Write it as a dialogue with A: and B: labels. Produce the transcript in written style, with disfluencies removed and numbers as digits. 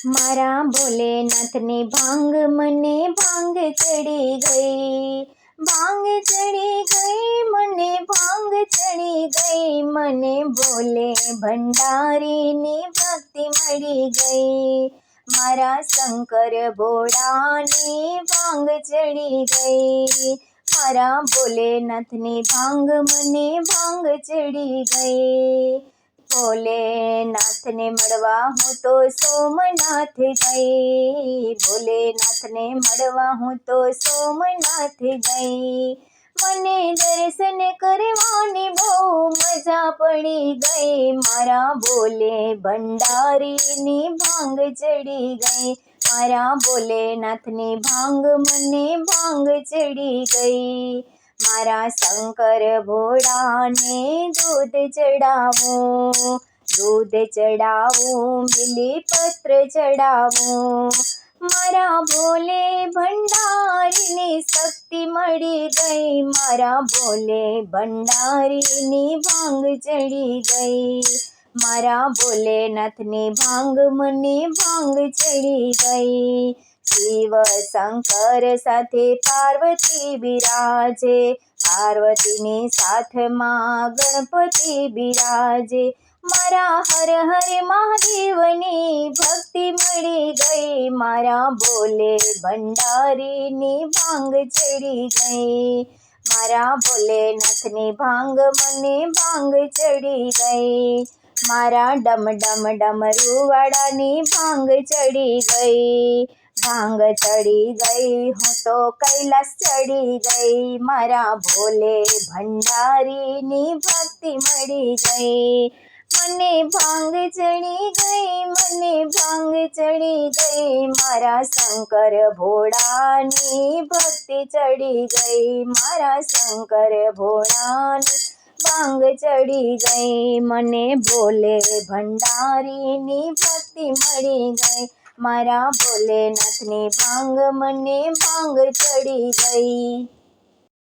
A: મારા ભોલેનાથની ભાંગ મને ભાંગ ચડી ગઈ, ભાંગ ચડી ગઈ મને ભાંગ ચડી ગઈ, મને ભોલે ભંડારીની ભક્તિ મળી ગઈ, મારા શંકર ભોળાની ભાંગ ચડી ગઈ, મારા ભોલેનાથની ભાંગ મને ભાંગ ચડી ગઈ। ભોલેનાથને મળવા હું તો સોમનાથ ગઈ, ભોલેનાથને મળવા હું તો સોમનાથ ગઈ, મને દર્શન કરવાની બહુ મજા પડી ગઈ, મારા ભોલે ભંડારીની ભાંગ ચડી ગઈ, મારા ભોલેનાથની ભાંગ મને ભાંગ ચડી ગઈ। મારા શંકર ભોળાને દૂધ ચડાવું, દૂધ ચડાવું, બીલીપત્ર ચડાવું, મારા ભોલે ભંડારીની શક્તિ મળી ગઈ, મારા ભોલે ભંડારીની ભાંગ ચડી ગઈ, મારા ભોલેનાથની ભાંગ મને ભાંગ ચડી ગઈ। શિવ શંકર સાથે પાર્વતી બિરાજે, પાર્વતીની સાથમાં ગણપતિ બિરાજે, મારા હર હર મહાદેવની ભક્તિ મળી ગઈ, મારા ભોલે ભંડારીની ભાંગ ચડી ગઈ, મારા ભોલેનાથની ભાંગ મને ભાંગ ચડી ગઈ, મારા ડમ ડમ ડમરૂવાળાની ભાંગ ચડી ગઈ, ભાંગ ચડી ગઈ હું તો કૈલાસ ચડી ગઈ, મારા ભોલે ભંડારીની ભક્તિ મળી ગઈ, મને ભાંગ ચડી ગઈ, મને ભાંગ ચડી ગઈ, મારા શંકર ભોળાની ભક્તિ ચડી ગઈ, મારા શંકર ભોળાની ભાંગ ચડી ગઈ, મને ભોલે ભંડારીની ભક્તિ મળી ગઈ, મારા ભોલેનાથની ભાંગ મને ભાંગ ચડી ગઈ।